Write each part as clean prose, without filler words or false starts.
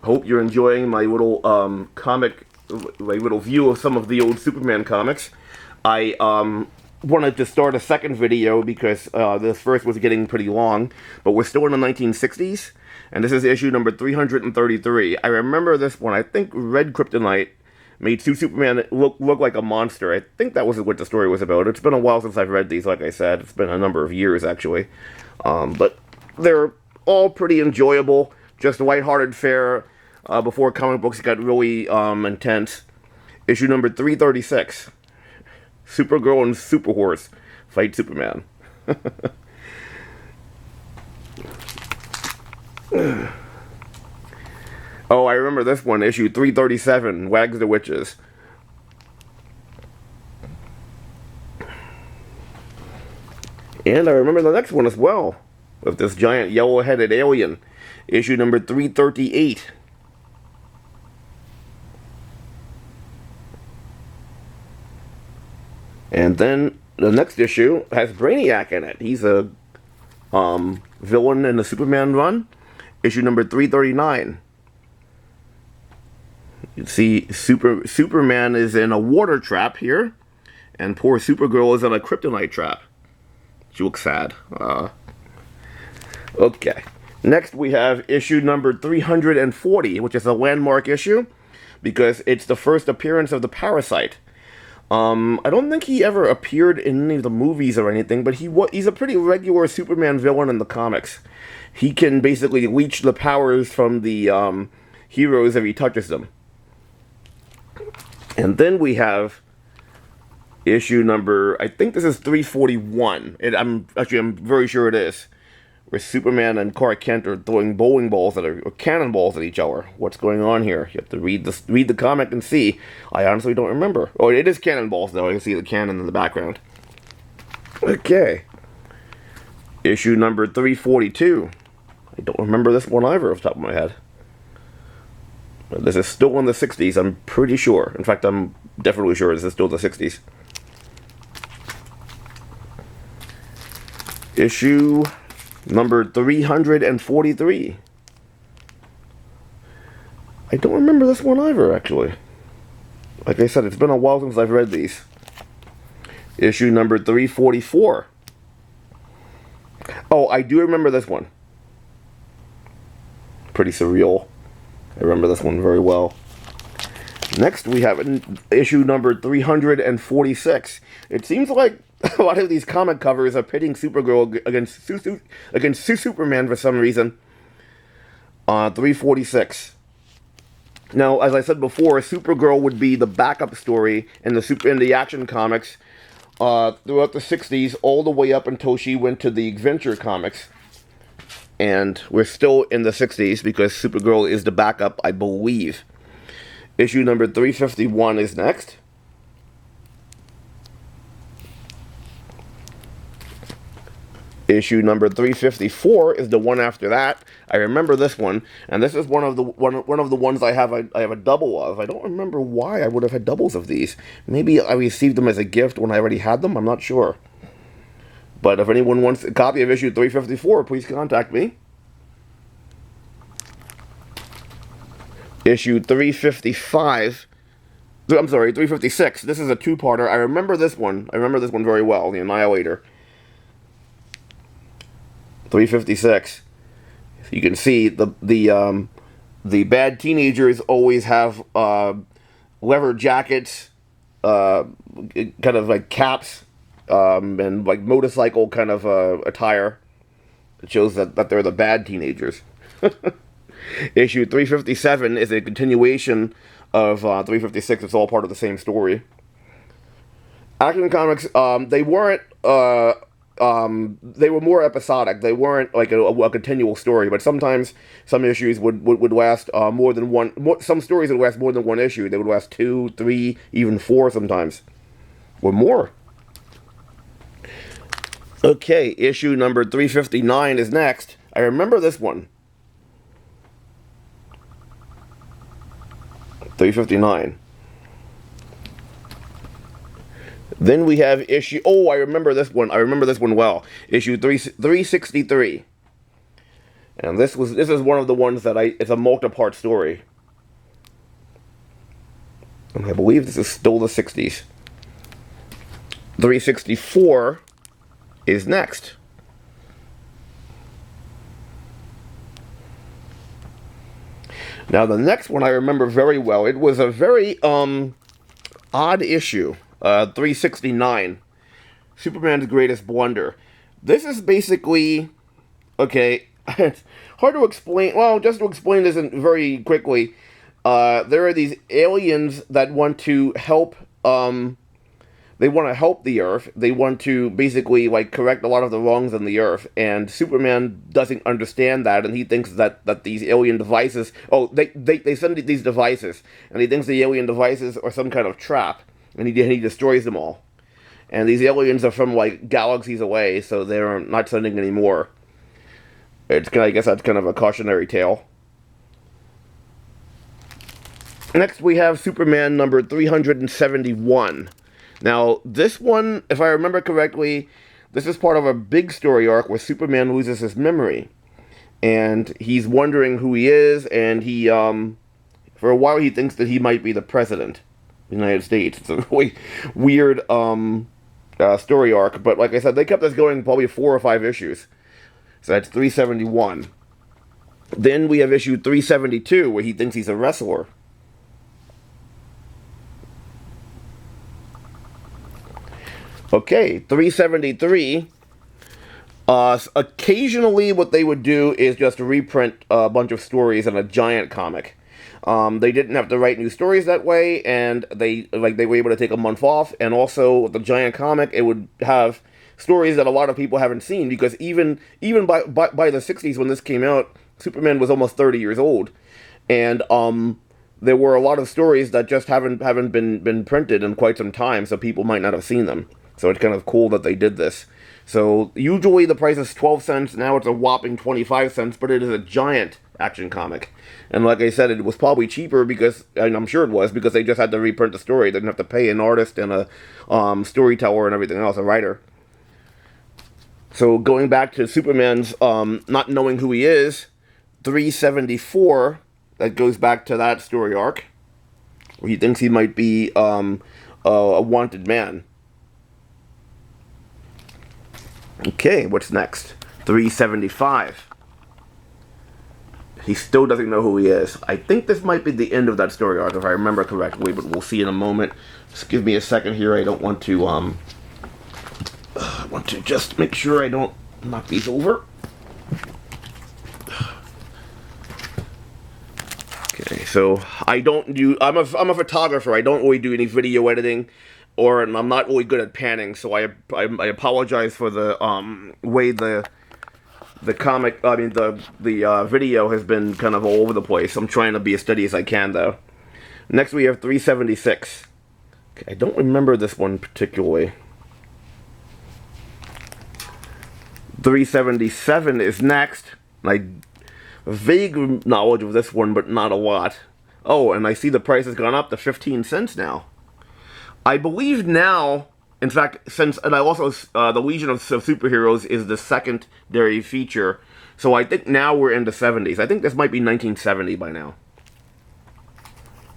Hope you're enjoying my little my little view of some of the old Superman comics. I wanted to start a second video because this first was getting pretty long, but we're still in the 1960s, and this is issue number 333. I remember this one. I think Red Kryptonite made Superman look like a monster. I think that was what the story was about. It's been a while since I've read these, like I said. It's been a number of years, actually. But they're all pretty enjoyable, just lighthearted fare before comic books got really intense. Issue number 336. Supergirl and Superhorse fight Superman. Oh, I remember this one, issue 337, Wags the Witches. And I remember the next one as well, with this giant yellow-headed alien, issue number 338. And then the next issue has Brainiac in it. He's a villain in the Superman run, issue number 339. You see Superman is in a water trap here, and poor Supergirl is in a kryptonite trap. She looks sad. Okay. Next we have issue number 340, which is a landmark issue, because it's the first appearance of the Parasite. I don't think he ever appeared in any of the movies or anything, but he's a pretty regular Superman villain in the comics. He can basically leech the powers from the heroes if he touches them. And then we have issue number, I think this is 341. I'm very sure it is, where Superman and Clark Kent are throwing bowling balls or cannonballs at each other. What's going on here? You have to read the comic and see. I honestly don't remember. Oh, it is cannonballs though. I can see the cannon in the background. Okay. Issue number 342. I don't remember this one either off the top of my head. This is still in the 60s, I'm pretty sure. In fact, I'm definitely sure this is still the 60s. Issue number 343. I don't remember this one either, actually. Like I said, it's been a while since I've read these. Issue number 344. Oh, I do remember this one. Pretty surreal. I remember this one very well. Next, we have issue number 346. It seems like a lot of these comic covers are pitting Supergirl against Superman for some reason. 346. Now, as I said before, Supergirl would be the backup story in the Action Comics throughout the 60s, all the way up until she went to the Adventure Comics. And we're still in the 60s because Supergirl is the backup, I believe. Issue number 351 is next. Issue number 354 is the one after that. I remember this one, and this is one of the ones I have a double of. I don't remember why I would have had doubles of these. Maybe I received them as a gift when I already had them. I'm not sure. But if anyone wants a copy of issue 354, please contact me. Issue 355. I'm sorry, 356. This is a two-parter. I remember this one. I remember this one very well. The Annihilator. 356. You can see the bad teenagers always have leather jackets, kind of like caps, and like motorcycle kind of attire. It shows that they're the bad teenagers. Issue 357 is a continuation of 356. It's all part of the same story. Action Comics, they weren't, they were more episodic. They weren't like a continual story, but sometimes some issues would last more than one. Some stories would last more than one issue. They would last 2, 3, even 4 sometimes, or more. Okay, issue number 359 is next. I remember this one. 359. Then we have issue... Oh, I remember this one. I remember this one well. Issue 363. And this is one of the ones that it's a multi-part story. And I believe this is still the 60s. 364 is next. Now the next one I remember very well. It was a very odd issue. 369. Superman's Greatest Blunder. This is basically, okay, it's hard to explain. Well, just to explain this very quickly, there are these aliens that want to help, they want to help the Earth. They want to basically, like, correct a lot of the wrongs on the Earth, and Superman doesn't understand that, and he thinks that these alien devices, they send these devices, and he thinks the alien devices are some kind of trap, and he destroys them all. And these aliens are from, like, galaxies away, so they're not sending any more. I guess that's kind of a cautionary tale. Next, we have Superman number 371. Now, this one, if I remember correctly, this is part of a big story arc where Superman loses his memory. And he's wondering who he is, and he, for a while he thinks that he might be the president of the United States. It's a really weird, story arc, but like I said, they kept us going probably 4 or 5 issues. So that's 371. Then we have issue 372, where he thinks he's a wrestler. Okay, 373. Occasionally what they would do is just reprint a bunch of stories in a giant comic. They didn't have to write new stories that way, and they were able to take a month off. And also, with the giant comic, it would have stories that a lot of people haven't seen, because even by the 60s when this came out, Superman was almost 30 years old, and there were a lot of stories that just haven't been printed in quite some time, so people might not have seen them. So it's kind of cool that they did this. So usually the price is 12 cents. Now it's a whopping 25 cents, but it is a giant action comic. And like I said, it was probably cheaper because, and I'm sure it was, because they just had to reprint the story. They didn't have to pay an artist and a storyteller and everything else, a writer. So going back to Superman's not knowing who he is, 374, that goes back to that story arc, where he thinks he might be a wanted man. Okay, what's next? 375. He still doesn't know who he is. I think this might be the end of that story arc, if I remember correctly, but we'll see in a moment. Just give me a second here. I don't want to, I want to just make sure I don't knock these over. Okay, so I'm a photographer. I don't really do any video editing, and I'm not really good at panning, so I apologize for the way the video has been kind of all over the place. I'm trying to be as steady as I can, though. Next we have 376. Okay, I don't remember this one particularly. 377 is next. I vague knowledge of this one, but not a lot. Oh, and I see the price has gone up to 15 cents now. I believe now, in fact, and I also, the Legion of Superheroes is the secondary feature, so I think now we're in the 70s. I think this might be 1970 by now.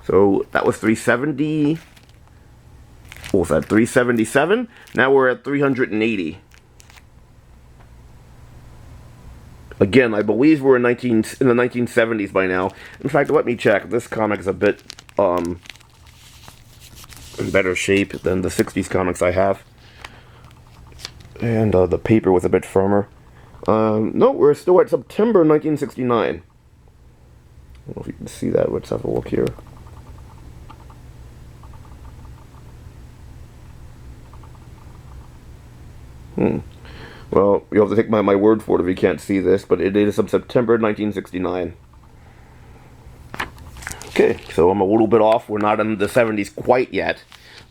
So that was 370. What was that, 377? Now we're at 380. Again, I believe we're in the 1970s by now. In fact, let me check. This comic is a bit in better shape than the 60s comics I have. And the paper was a bit firmer. No, we're still at September 1969. I don't know if you can see that. Let's have a look here. Well, you'll have to take my word for it if you can't see this, but it is from September 1969. Okay, so I'm a little bit off. We're not in the 70s quite yet,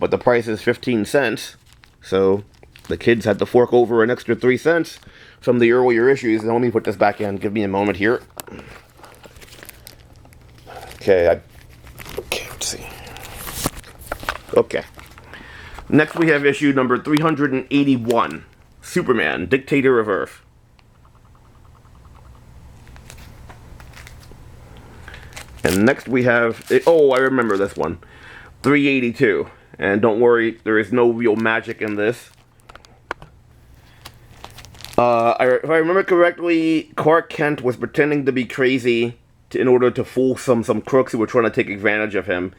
but the price is 15 cents. So the kids had to fork over an extra 3 cents from the earlier issues. Now let me put this back in. Give me a moment here. Okay, let's see. Okay. Next we have issue number 381. Superman, Dictator of Earth. And next we have, oh, I remember this one, 382. And don't worry, there is no real magic in this. If I remember correctly, Clark Kent was pretending to be crazy in order to fool some crooks who were trying to take advantage of him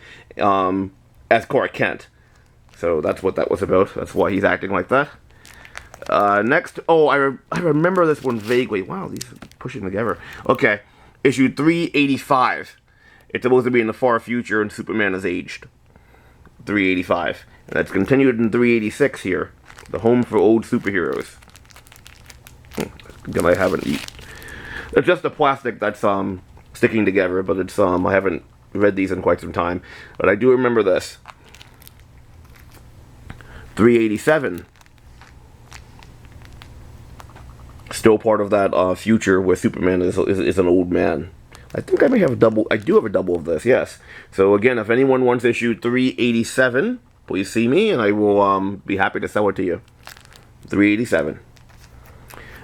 as Clark Kent. So that's what that was about. That's why he's acting like that. Next, oh, I remember this one vaguely. Wow, these are pushing together. Okay, issue 385. It's supposed to be in the far future, and Superman is aged. 385. And that's continued in 386 here. The Home for Old Superheroes. Again, I haven't eaten. It's just the plastic that's sticking together, but it's I haven't read these in quite some time. But I do remember this. 387. Still part of that future where Superman is an old man. I think I may have a double. I do have a double of this, yes. So again, if anyone wants issue 387, please see me, and I will be happy to sell it to you. 387.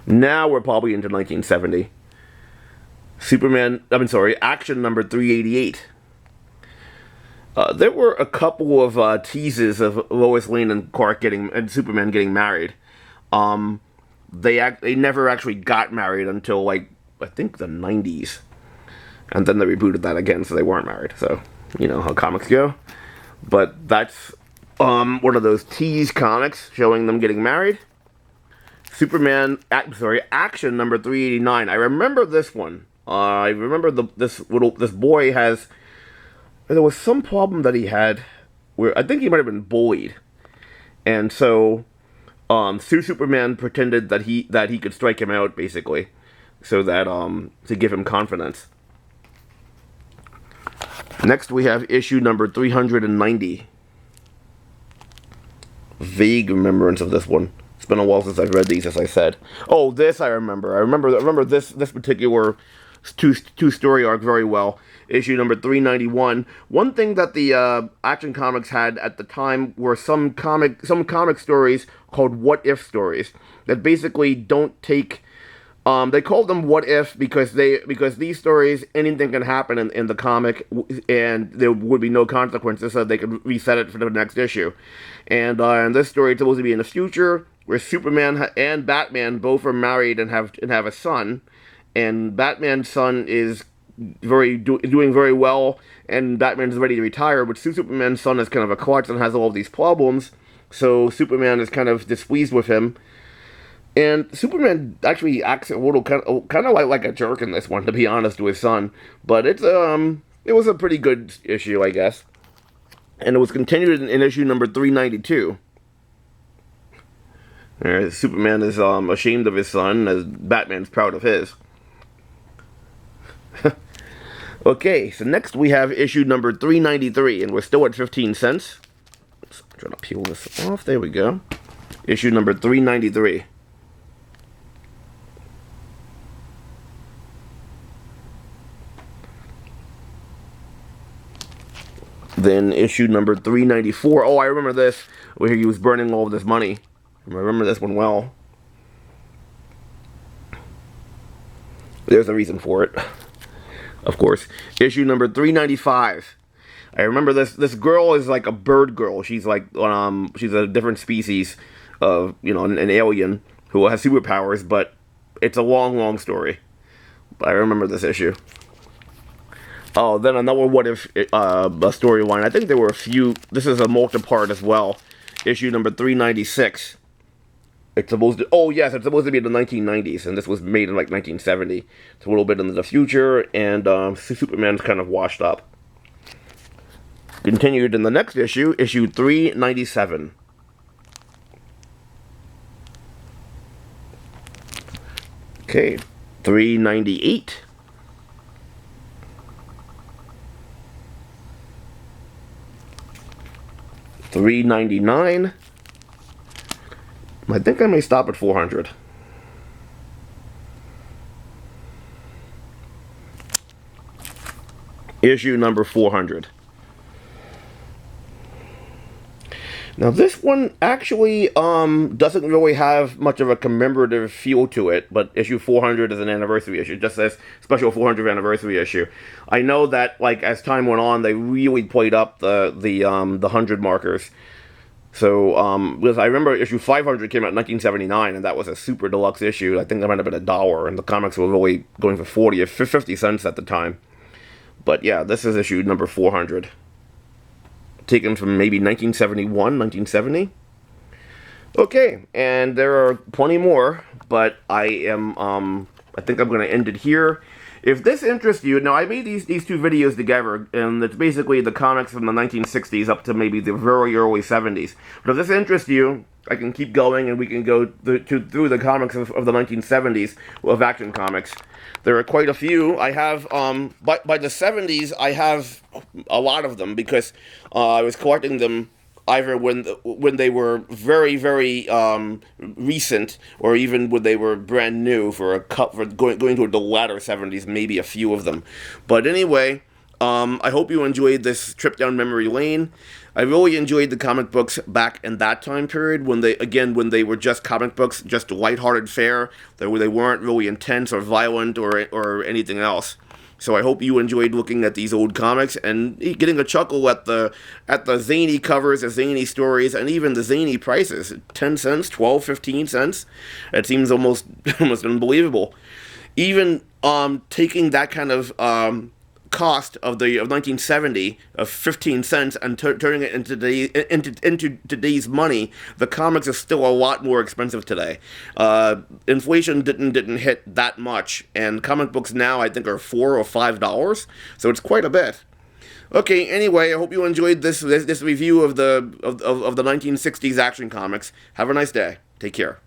Now we're probably into 1970. Action number 388. There were a couple of teases of Lois Lane and Clark and Superman getting married. They never actually got married until, like, I think the 90s. And then they rebooted that again, so they weren't married. So, you know how comics go. But that's one of those tease comics showing them getting married. Action number 389. I remember this one. I remember this boy has. There was some problem that he had where I think he might have been bullied, and so Superman pretended that he could strike him out, basically, so that to give him confidence. Next we have issue number 390. Vague remembrance of this one. It's been a while since I've read these, as I said. Oh, this I remember. I remember this particular two-story arc very well. Issue number 391. One thing that the Action Comics had at the time were some comic stories called what if stories that basically don't take. They called them what if because these stories, anything can happen in the comic and there would be no consequences, so they could reset it for the next issue. And in this story, it's supposed to be in the future where Superman and Batman both are married and have a son, and Batman's son is doing very well, and Batman's ready to retire, but Superman's son is kind of a klutz and has all of these problems, so Superman is kind of displeased with him. And Superman actually acts a little kind of like a jerk in this one, to be honest, to his son. But it was a pretty good issue, I guess. And it was continued in issue number 392. Superman is ashamed of his son, as Batman's proud of his. Okay, so next we have issue number 393, and we're still at 15 cents. Let's try to peel this off. There we go. Issue number 393. Then issue number 394. Oh, I remember this, where he was burning all of this money. I remember this one well. There's a reason for it, of course. Issue number 395. I remember this girl is like a bird girl. She's like she's a different species of, you know, an alien who has superpowers, but it's a long story. But I remember this issue. Oh, then another what if storyline. I think there were a few. This is a multi-part as well. Issue number 396. It's supposed to. Oh yes, it's supposed to be in the 1990s, and this was made in like 1970. It's a little bit into the future, and Superman's kind of washed up. Continued in the next issue, issue 397. Okay, 398. $3.99. I think I may stop at 400. Issue number 400. Now this one actually doesn't really have much of a commemorative feel to it, but issue 400 is an anniversary issue. It just says special 400th anniversary issue. I know that like as time went on, they really played up the 100 markers. So because I remember issue 500 came out in 1979, and that was a super deluxe issue. I think that might have been $1, and the comics were really going for 40 or 50 cents at the time. But yeah, this is issue number 400. Taken from maybe 1971, 1970. Okay, and there are plenty more, but I think I'm going to end it here. If this interests you, now I made these two videos together, and it's basically the comics from the 1960s up to maybe the very early 70s. But if this interests you, I can keep going, and we can go through the comics of the 1970s of Action Comics. There are quite a few. I have, by the 70s, I have a lot of them, because I was collecting them either when they were very, very recent, or even when they were brand new for going to the latter 70s, maybe a few of them. But anyway, I hope you enjoyed this trip down memory lane. I really enjoyed the comic books back in that time period when they were just comic books, just lighthearted fare. They weren't really intense or violent or anything else. So I hope you enjoyed looking at these old comics and getting a chuckle at the zany covers, the zany stories, and even the zany prices. 10 cents, 12, 15 cents. It seems almost unbelievable. Even taking that kind of cost of 1970 of 15 cents and turning it into today's money, the comics are still a lot more expensive today. Inflation didn't hit that much, and comic books now I think are $4 or $5, so it's quite a bit. Okay, anyway, I hope you enjoyed this review of the 1960s Action Comics. Have a nice day. Take care.